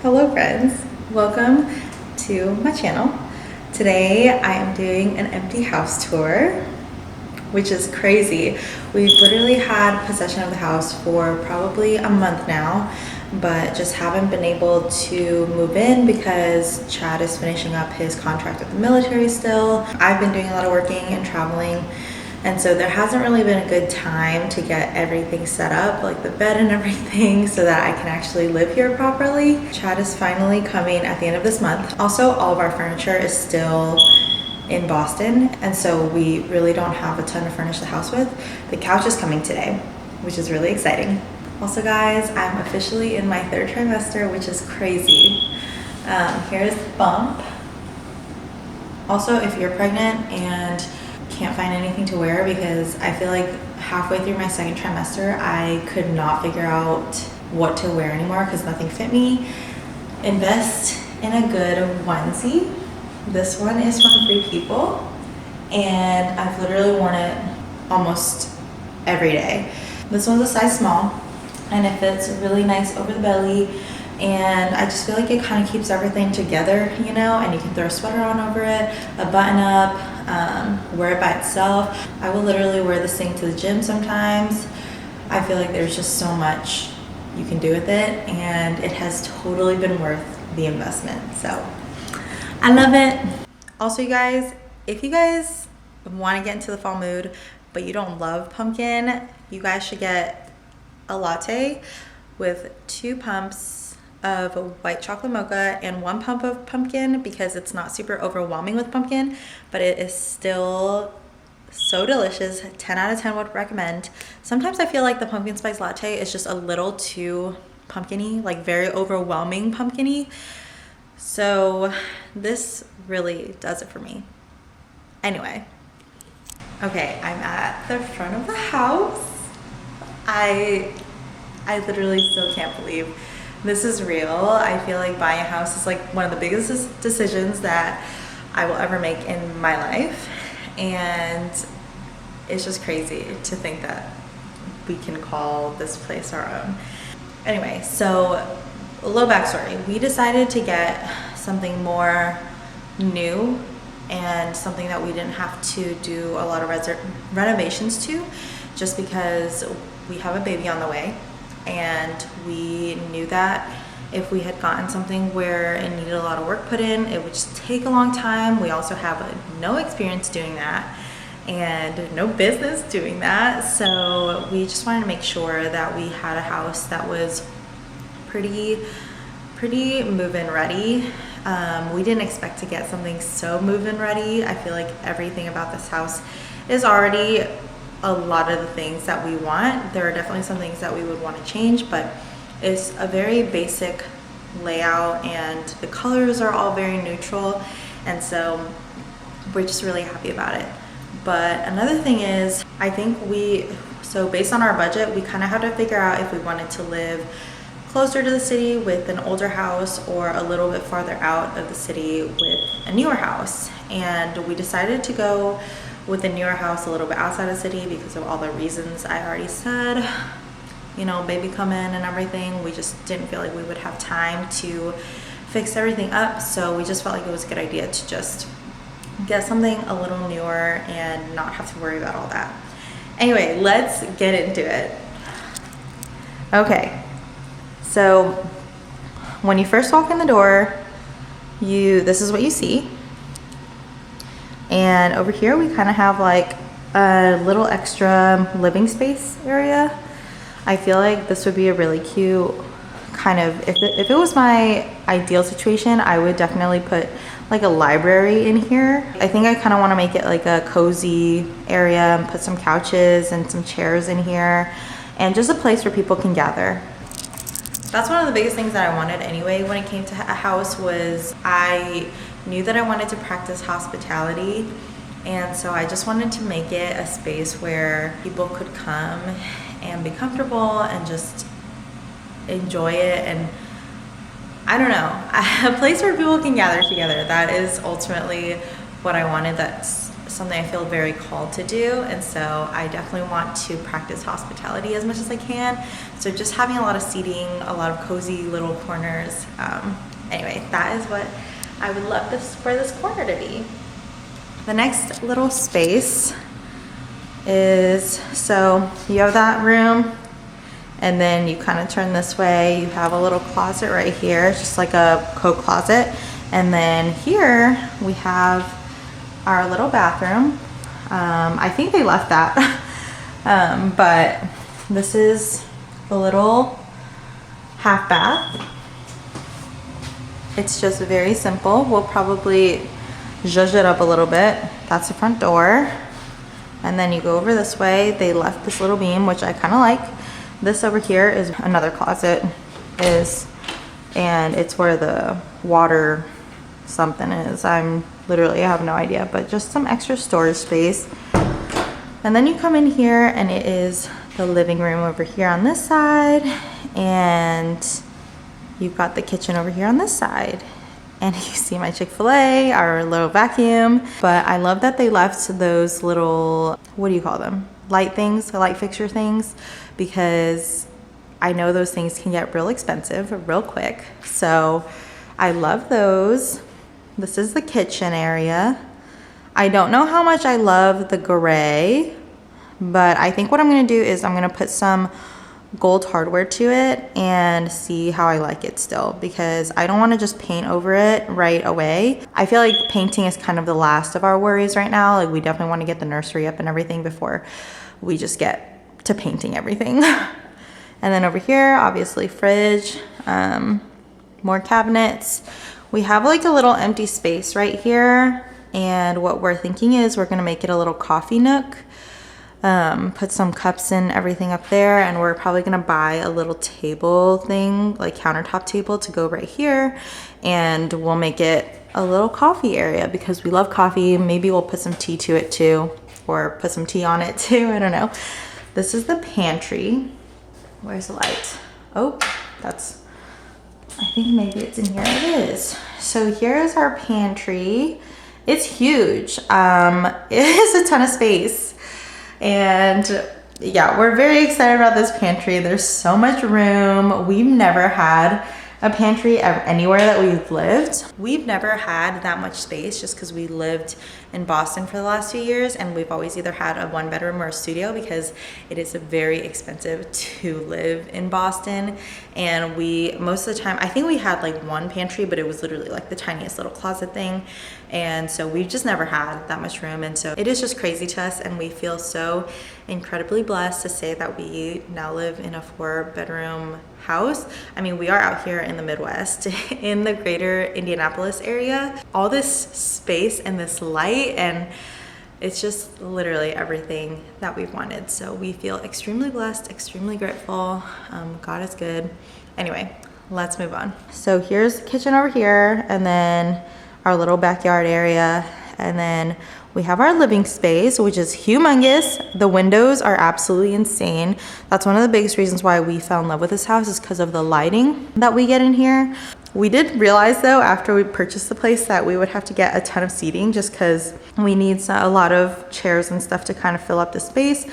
Hello friends, welcome to my channel. Today I am doing an empty house tour, which is crazy. We've literally had possession of the house for probably a month now, but just haven't been able to move in because Chad is finishing up his contract with the military still. I've been doing a lot of working and traveling, and so there hasn't really been a good time to get everything set up, like the bed and everything, so that I can actually live here properly. Chad is finally coming at the end of this month. Also, all of our furniture is still in Boston, and so we really don't have a ton to furnish the house with. The couch is coming today, which is really exciting. Also guys, I'm officially in my third trimester, which is crazy. Here's the bump. Also, if you're pregnant and can't find anything to wear, because I feel like halfway through my second trimester I could not figure out what to wear anymore because nothing fit me, invest in a good onesie. This one is from Free People and I've literally worn it almost every day. This one's a size small and it fits really nice over the belly, and I just feel like it kind of keeps everything together, you know, and you can throw a sweater on over it, a button up, wear it by itself. I will literally wear this thing to the gym sometimes. I feel like there's just so much you can do with it, and it has totally been worth the investment. So I love it. Also, you guys, if you guys want to get into the fall mood, but you don't love pumpkin, you guys should get a latte with 2 pumps of white chocolate mocha and 1 pump of pumpkin, because it's not super overwhelming with pumpkin, but it is still so delicious. 10 out of 10 would recommend. Sometimes I feel like the pumpkin spice latte is just a little too pumpkin-y, like very overwhelming pumpkin-y. So this really does it for me. Anyway, okay, I'm at the front of the house. I literally still can't believe this is real. I feel like buying a house is like one of the biggest decisions that I will ever make in my life, and it's just crazy to think that we can call this place our own. Anyway, so a little backstory. We decided to get something more new and something that we didn't have to do a lot of renovations to, just because we have a baby on the way, and we knew that if we had gotten something where it needed a lot of work put in, it would just take a long time. We also have no experience doing that and no business doing that, so we just wanted to make sure that we had a house that was pretty move-in ready. We didn't expect to get something so move-in ready. I feel like everything about this house is already a lot of the things that we want. There are definitely some things that we would want to change, but it's a very basic layout and the colors are all very neutral, and so we're just really happy about it. But another thing is, I think so based on our budget, we kind of had to figure out if we wanted to live closer to the city with an older house or a little bit farther out of the city with a newer house. And we decided to go with the newer house a little bit outside of the city because of all the reasons I already said. You know, baby come in and everything. We just didn't feel like we would have time to fix everything up, so we just felt like it was a good idea to just get something a little newer and not have to worry about all that. Anyway, let's get into it. Okay, so when you first walk in the door, this is what you see. And over here we kind of have like a little extra living space area. I feel like this would be a really cute kind of, if it was my ideal situation, I would definitely put like a library in here. I think I kind of want to make it like a cozy area and put some couches and some chairs in here and just a place where people can gather. That's one of the biggest things that I wanted anyway when it came to a house, was I knew that I wanted to practice hospitality, and so I just wanted to make it a space where people could come and be comfortable and just enjoy it. And I don't know, a place where people can gather together. That is ultimately what I wanted. That's something I feel very called to do, and so I definitely want to practice hospitality as much as I can. So just having a lot of seating, a lot of cozy little corners. Anyway, that is what I would love for this corner to be. The next little space is, so you have that room, and then you kind of turn this way, you have a little closet right here, just like a coat closet. And then here we have our little bathroom. I think they left that. But this is the little half bath. It's just very simple. We'll probably zhuzh it up a little bit. That's the front door. And then you go over this way. They left this little beam, which I kind of like. This over here is another closet, and it's where the water something is. I have no idea, but just some extra storage space. And then you come in here, and it is the living room over here on this side, and you've got the kitchen over here on this side. And you see my Chick-fil-A, our little vacuum. But I love that they left those little, what do you call them? Light things, light fixture things, because I know those things can get real expensive real quick. So I love those. This is the kitchen area. I don't know how much I love the gray, but I think what I'm gonna do is I'm gonna put some gold hardware to it and see how I like it still, because I don't want to just paint over it right away. I feel like painting is kind of the last of our worries right now. Like, we definitely want to get the nursery up and everything before we just get to painting everything. And then over here, obviously fridge, more cabinets. We have like a little empty space right here, and what we're thinking is we're gonna make it a little coffee nook. Put some cups and everything up there, and we're probably gonna buy a little table thing, like countertop table, to go right here, and we'll make it a little coffee area because we love coffee. Maybe we'll put some tea to it too, or put some tea on it too, I don't know. This is the pantry. Where's the light? Oh, I think maybe it's in here. It is. So here's our pantry. It's huge. It is a ton of space. And yeah, we're very excited about this pantry. There's so much room. We've never had a pantry anywhere that we've lived. We've never had that much space just because we lived in Boston for the last few years, and we've always either had a 1-bedroom or a studio because it is very expensive to live in Boston. And most of the time, I think we had like one pantry, but it was literally like the tiniest little closet thing. And so we've just never had that much room. And so it is just crazy to us, and we feel so incredibly blessed to say that we now live in a 4-bedroom house. I mean, we are out here in the Midwest, in the greater Indianapolis area. All this space and this light, and it's just literally everything that we've wanted. So we feel extremely blessed, extremely grateful. God is good. Anyway, let's move on. So here's the kitchen over here, and then our little backyard area, and then we have our living space, which is humongous. The windows are absolutely insane. That's one of the biggest reasons why we fell in love with this house, is because of the lighting that we get in here. We did realize though, after we purchased the place, that we would have to get a ton of seating just because we need a lot of chairs and stuff to kind of fill up the space,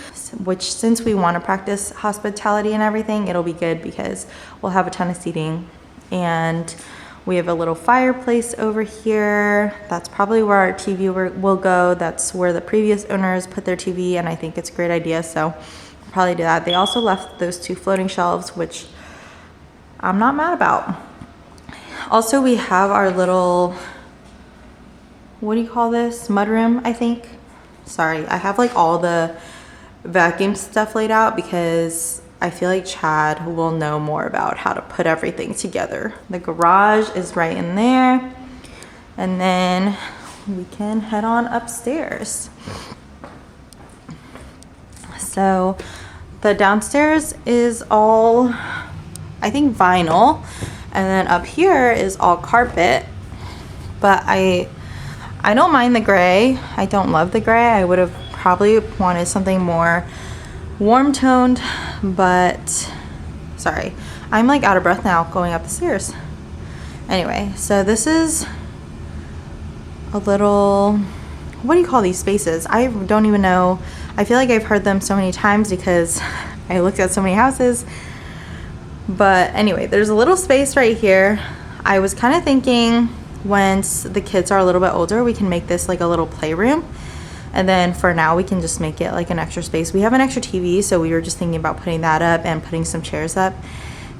which, since we want to practice hospitality and everything, it'll be good because we'll have a ton of seating. And we have a little fireplace over here. That's probably where our TV will go. That's where the previous owners put their TV, and I think it's a great idea, so we'll probably do that. They also left those 2 floating shelves, which I'm not mad about. Also, we have our little, what do you call this? Mudroom, I think. Sorry, I have like all the vacuum stuff laid out because I feel like Chad will know more about how to put everything together. The garage is right in there. And then we can head on upstairs. So the downstairs is all, I think, vinyl. And then up here is all carpet. But I don't mind the gray. I don't love the gray. I would have probably wanted something more warm toned, but sorry, I'm like out of breath now going up the stairs. Anyway, so this is a little, what do you call these spaces? I don't even know. I feel like I've heard them so many times because I looked at so many houses. But anyway, there's a little space right here. I was kind of thinking once the kids are a little bit older, we can make this like a little playroom. And then for now, we can just make it like an extra space. We have an extra TV, so we were just thinking about putting that up and putting some chairs up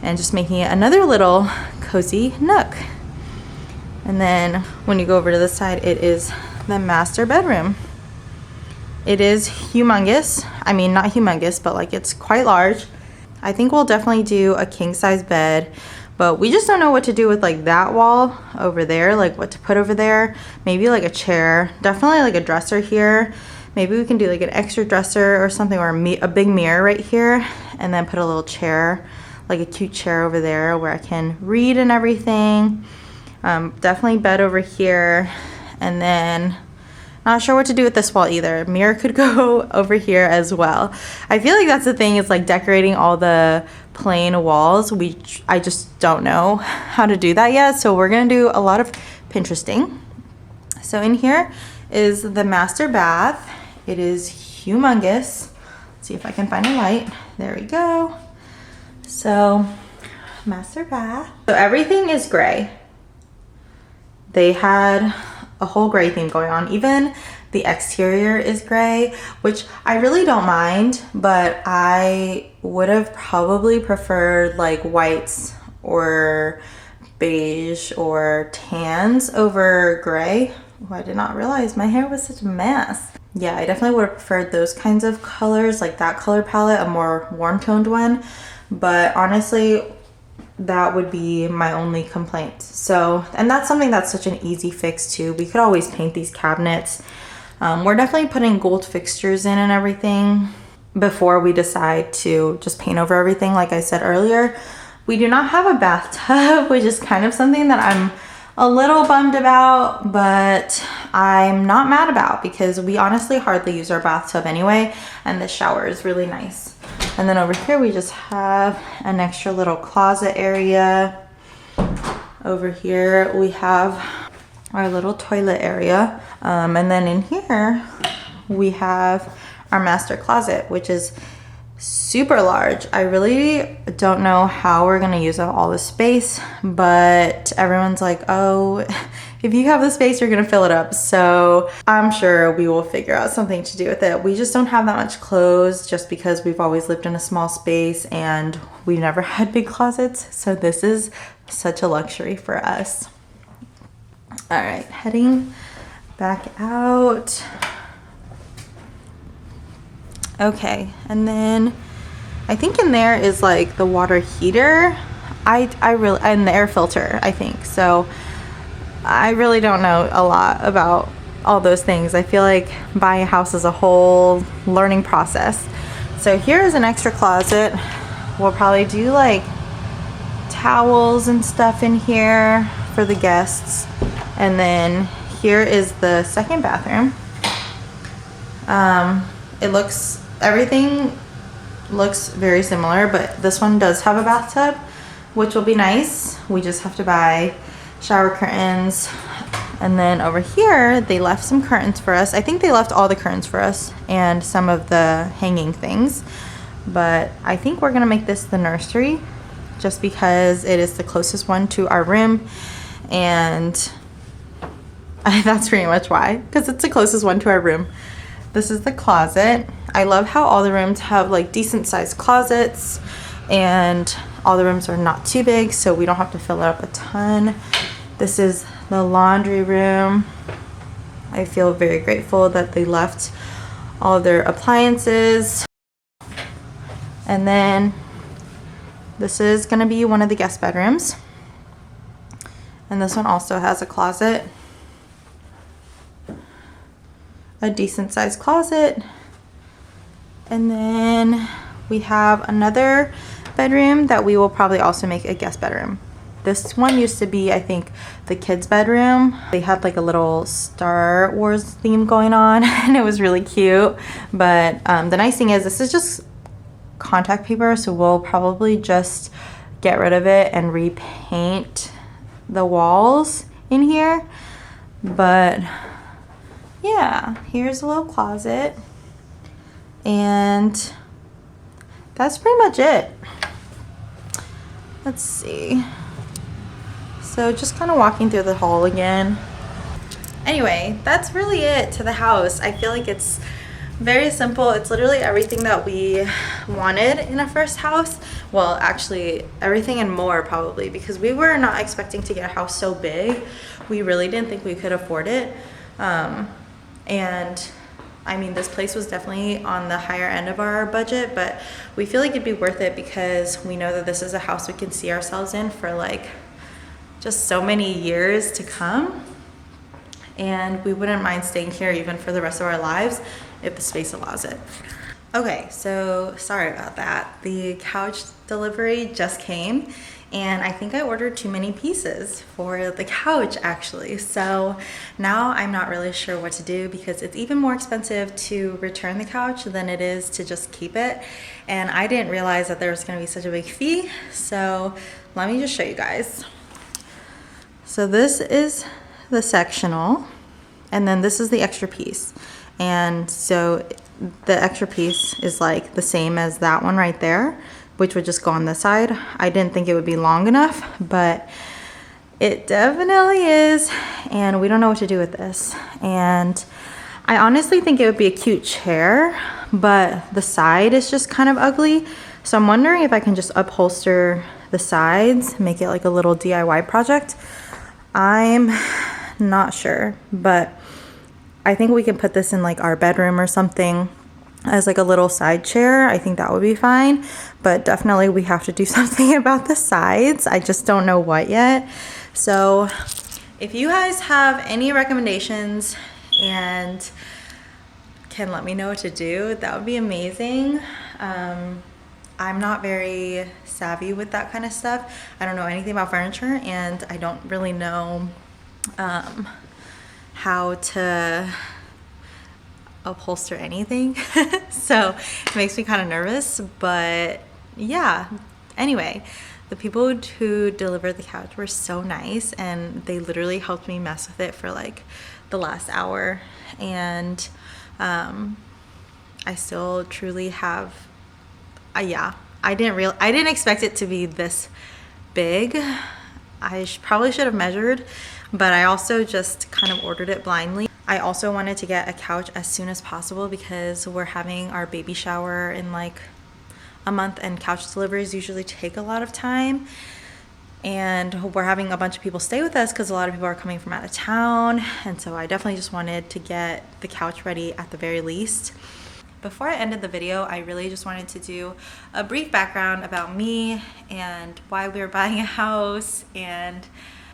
and just making it another little cozy nook. And then when you go over to this side, it is the master bedroom. It is humongous. I mean, not humongous, but like it's quite large. I think we'll definitely do a king size bed, but we just don't know what to do with like that wall over there, like what to put over there. Maybe like a chair, definitely like a dresser here. Maybe we can do like an extra dresser or something, or a big mirror right here, and then put a little chair, like a cute chair over there where I can read and everything. Definitely bed over here, and then not sure what to do with this wall either. Mirror could go over here as well. I feel like that's the thing, is like decorating all the plain walls. I just don't know how to do that yet, so we're gonna do a lot of Pinteresting. So in here is the master bath. It is humongous. Let's see if I can find a light. There we go. So master bath. So everything is gray. They had a whole gray theme going on. Even the exterior is gray, which I really don't mind, but I would have probably preferred like whites or beige or tans over gray. Oh, I did not realize my hair was such a mess. Yeah, I definitely would have preferred those kinds of colors, like that color palette, a more warm toned one. But honestly, that would be my only complaint. So, and that's something that's such an easy fix too. We could always paint these cabinets. We're definitely putting gold fixtures in and everything before we decide to just paint over everything. Like I said earlier, we do not have a bathtub, which is kind of something that I'm a little bummed about, but I'm not mad about because we honestly hardly use our bathtub anyway, and the shower is really nice. And then over here we just have an extra little closet area. Over here we have our little toilet area. And then in here we have our master closet, which is super large. I really don't know how we're gonna use up all this space, but everyone's like, oh, if you have the space, you're gonna fill it up. So I'm sure we will figure out something to do with it. We just don't have that much clothes just because we've always lived in a small space and we've never had big closets. So this is such a luxury for us. All right, heading back out. Okay, and then I think in there is like the water heater. I really, and the air filter, I think. So I really don't know a lot about all those things. I feel like buying a house is a whole learning process. So here is an extra closet. We'll probably do like towels and stuff in here for the guests. And then here is the second bathroom. Everything looks very similar, but this one does have a bathtub, which will be nice. We just have to buy shower curtains. And then over here, they left some curtains for us. I think they left all the curtains for us and some of the hanging things. But I think we're gonna make this the nursery just because it is the closest one to our room. And that's pretty much why, because it's the closest one to our room. This is the closet. I love how all the rooms have like decent sized closets and all the rooms are not too big, so we don't have to fill it up a ton. This is the laundry room. I feel very grateful that they left all their appliances. And then this is gonna be one of the guest bedrooms. And this one also has a closet. A decent sized closet. And then we have another bedroom that we will probably also make a guest bedroom. This one used to be, I think, the kids' bedroom. They had like a little Star Wars theme going on and it was really cute. But the nice thing is this is just contact paper, so we'll probably just get rid of it and repaint the walls in here. But yeah, here's a little closet, and that's pretty much it. Let's see. So just kind of walking through the hall again. Anyway, that's really it to the house. I feel like it's very simple. It's literally everything that we wanted in a first house. Well, actually everything and more probably, because we were not expecting to get a house so big. We really didn't think we could afford it. And I mean, this place was definitely on the higher end of our budget, but we feel like it'd be worth it because we know that this is a house we can see ourselves in for like just so many years to come. And we wouldn't mind staying here even for the rest of our lives if the space allows it. Okay, so sorry about that. The couch delivery just came, and I think I ordered too many pieces for the couch actually. So now I'm not really sure what to do because it's even more expensive to return the couch than it is to just keep it. And I didn't realize that there was gonna be such a big fee. So let me just show you guys. So this is the sectional, and then this is the extra piece. And so the extra piece is like the same as that one right there, which would just go on this side. I didn't think it would be long enough, but it definitely is, and we don't know what to do with this. And I honestly think it would be a cute chair, but the side is just kind of ugly. So I'm wondering if I can just upholster the sides, make it like a little DIY project. I'm not sure, but I think we can put this in like our bedroom or something as like a little side chair. I think that would be fine, but definitely we have to do something about the sides. I just don't know what yet. So if you guys have any recommendations and can let me know what to do, that would be amazing. I'm not very savvy with that kind of stuff. I don't know anything about furniture, and I don't really know how to upholster anything. So it makes me kind of nervous, but yeah. Anyway, the people who delivered the couch were so nice, and they literally helped me mess with it for like the last hour. And I still truly have yeah, I didn't expect it to be this big. I probably should have measured, but I also just kind of ordered it blindly. I also wanted to get a couch as soon as possible because we're having our baby shower in like a month, and couch deliveries usually take a lot of time. And we're having a bunch of people stay with us because a lot of people are coming from out of town. And so I definitely just wanted to get the couch ready at the very least. Before I ended the video, I really just wanted to do a brief background about me and why we were buying a house. And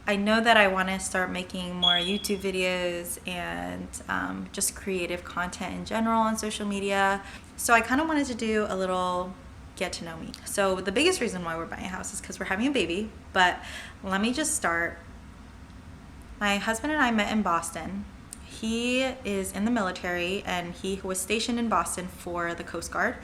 I know that I want to start making more YouTube videos and just creative content in general on social media. So I kind of wanted to do a little get to know me. So the biggest reason why we're buying a house is because we're having a baby. But let me just start. My husband and I met in Boston. He is in the military, and he was stationed in Boston for the Coast Guard,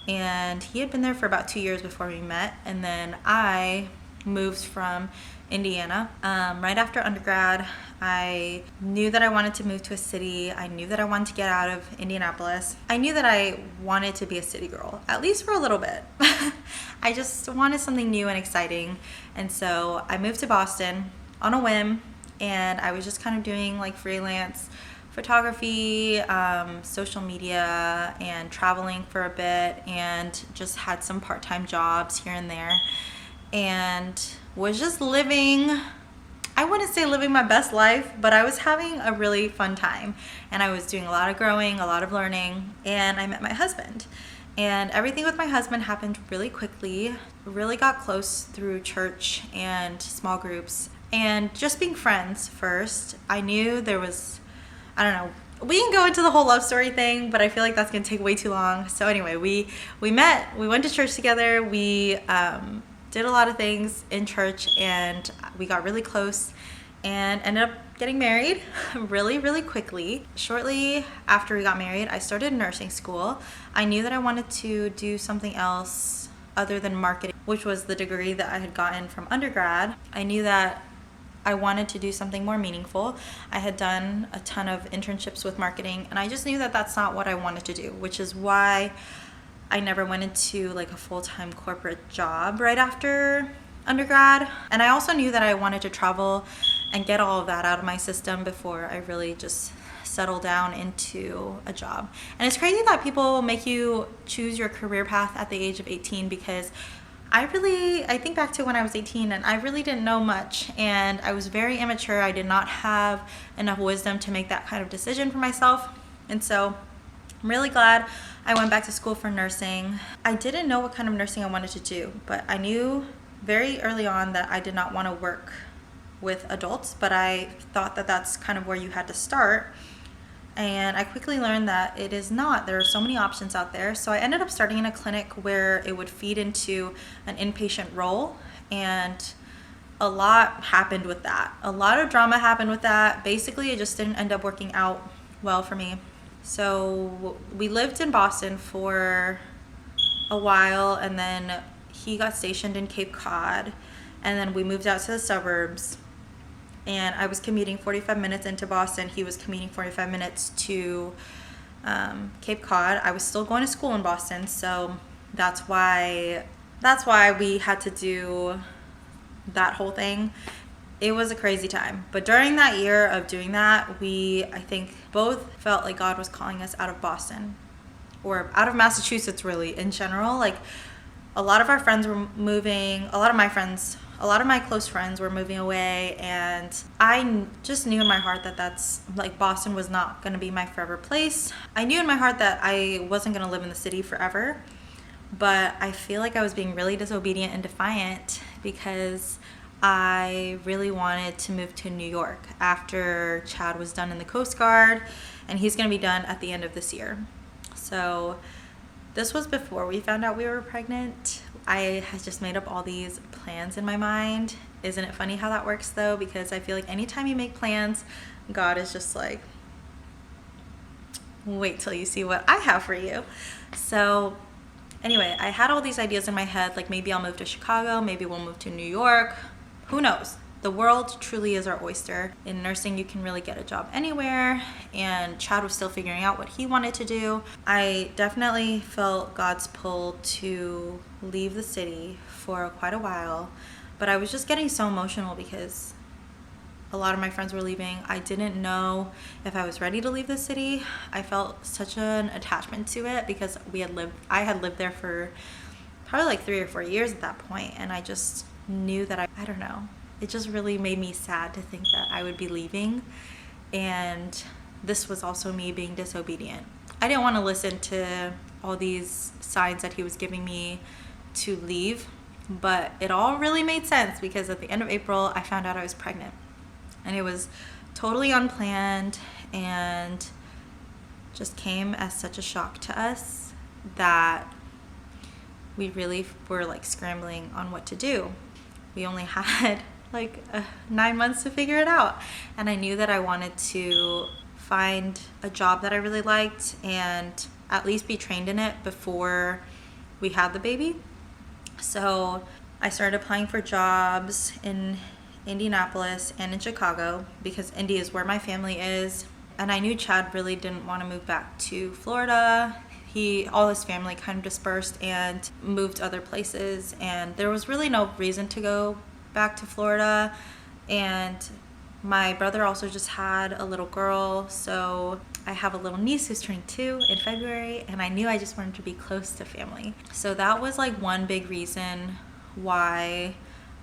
and he had been there for about 2 years before we met. And then I moved from Indiana. Right after undergrad, I knew that I wanted to move to a city. I knew that I wanted to get out of Indianapolis. I knew that I wanted to be a city girl, at least for a little bit. I just wanted something new and exciting. And so I moved to Boston on a whim. And I was just kind of doing like freelance photography, social media, and traveling for a bit, and just had some part-time jobs here and there, and was just living, I wouldn't say living my best life, but I was having a really fun time, and I was doing a lot of growing, a lot of learning. And I met my husband, and everything with my husband happened really quickly. Really got close through church and small groups. And just being friends first. I knew there was, I don't know, we can go into the whole love story thing, but I feel like that's gonna take way too long. So anyway, we met, we went to church together, we did a lot of things in church, and we got really close and ended up getting married really, really quickly. Shortly after we got married, I started nursing school. I knew that I wanted to do something else other than marketing, which was the degree that I had gotten from undergrad. I knew that I wanted to do something more meaningful. I had done a ton of internships with marketing, and I just knew that that's not what I wanted to do, which is why I never went into like a full-time corporate job right after undergrad. And I also knew that I wanted to travel and get all of that out of my system before I really just settle down into a job. And it's crazy that people make you choose your career path at the age of 18, because I think back to when I was 18 and I really didn't know much, and I was very immature. I did not have enough wisdom to make that kind of decision for myself. And so I'm really glad I went back to school for nursing. I didn't know what kind of nursing I wanted to do, but I knew very early on that I did not want to work with adults, but I thought that that's kind of where you had to start. And I quickly learned that it is not. There are so many options out there. So I ended up starting in a clinic where it would feed into an inpatient role, and a lot happened with that. A lot of drama happened with that. Basically, it just didn't end up working out well for me. So we lived in Boston for a while, and then he got stationed in Cape Cod, and then we moved out to the suburbs. And I was commuting 45 minutes into Boston. He was commuting 45 minutes to Cape Cod. I was still going to school in Boston, so that's why we had to do that whole thing. It was a crazy time. But during that year of doing that, I think both felt like God was calling us out of Boston, or out of Massachusetts really in general. Like, a lot of our friends were moving, a lot of my close friends were moving away, and I just knew in my heart that that's like Boston was not going to be my forever place. I knew in my heart that I wasn't going to live in the city forever, but I feel like I was being really disobedient and defiant because I really wanted to move to New York after Chad was done in the Coast Guard, and he's going to be done at the end of this year. So this was before we found out we were pregnant. I had just made up all these plans in my mind. Isn't it funny how that works though? Because I feel like anytime you make plans, God is just like, wait till you see what I have for you. So anyway, I had all these ideas in my head, like maybe I'll move to Chicago, maybe we'll move to New York. Who knows? The world truly is our oyster. In nursing, you can really get a job anywhere, and Chad was still figuring out what he wanted to do. I definitely felt God's pull to leave the city for quite a while, but I was just getting so emotional because a lot of my friends were leaving. I didn't know if I was ready to leave the city. I felt such an attachment to it because I had lived there for probably like 3 or 4 years at that point, and I just knew that I don't know. It just really made me sad to think that I would be leaving, and this was also me being disobedient. I didn't want to listen to all these signs that he was giving me to leave, but it all really made sense because at the end of April, I found out I was pregnant, and it was totally unplanned and just came as such a shock to us that we really were like scrambling on what to do. We only had like 9 months to figure it out, and I knew that I wanted to find a job that I really liked and at least be trained in it before we had the baby. So I started applying for jobs in Indianapolis and in Chicago because Indy is where my family is, and I knew Chad really didn't want to move back to Florida. All his family kind of dispersed and moved other places, and there was really no reason to go back to Florida. And my brother also just had a little girl, so I have a little niece who's turning 2 in February, and I knew I just wanted to be close to family. So that was like one big reason why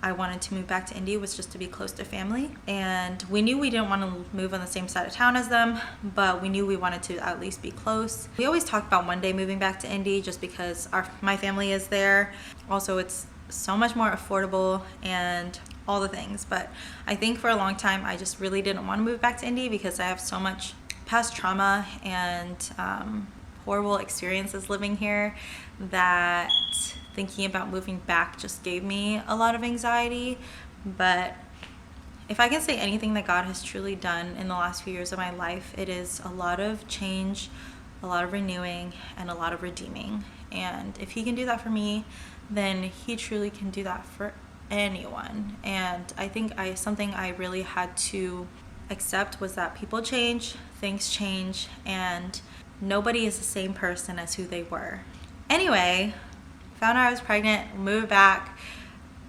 I wanted to move back to Indy, was just to be close to family. And we knew we didn't want to move on the same side of town as them, but we knew we wanted to at least be close. We always talked about one day moving back to Indy just because my family is there. Also, it's so much more affordable and all the things. But I think for a long time, I just really didn't want to move back to Indy because I have so much past trauma and horrible experiences living here that thinking about moving back just gave me a lot of anxiety. But if I can say anything that God has truly done in the last few years of my life, it is a lot of change, a lot of renewing, and a lot of redeeming. And if he can do that for me, then he truly can do that for anyone. And I think something I really had to accept was that people change, things change, and nobody is the same person as who they were. Anyway, found out I was pregnant, moved back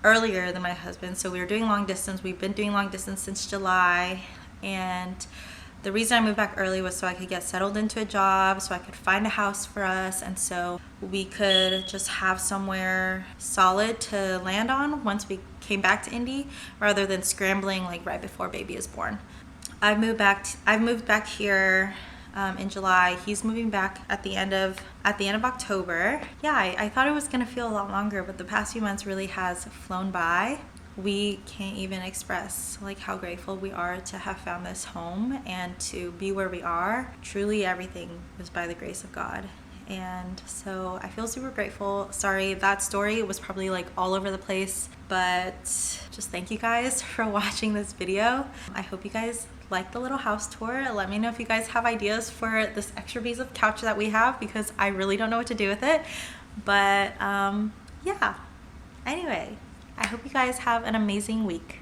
earlier than my husband. So we were doing long distance. We've been doing long distance since July. And the reason I moved back early was so I could get settled into a job, so I could find a house for us, and so we could just have somewhere solid to land on once we came back to Indy, rather than scrambling like right before baby is born. I've moved back here in July. He's moving back at the end of October. Yeah, I thought it was gonna feel a lot longer, but the past few months really has flown by. We can't even express like how grateful we are to have found this home and to be where we are. Truly everything was by the grace of God. And so I feel super grateful. Sorry, that story was probably like all over the place, but just thank you guys for watching this video. I hope you guys like the little house tour. Let me know if you guys have ideas for this extra piece of couch that we have, because I really don't know what to do with it. But yeah, anyway, I hope you guys have an amazing week.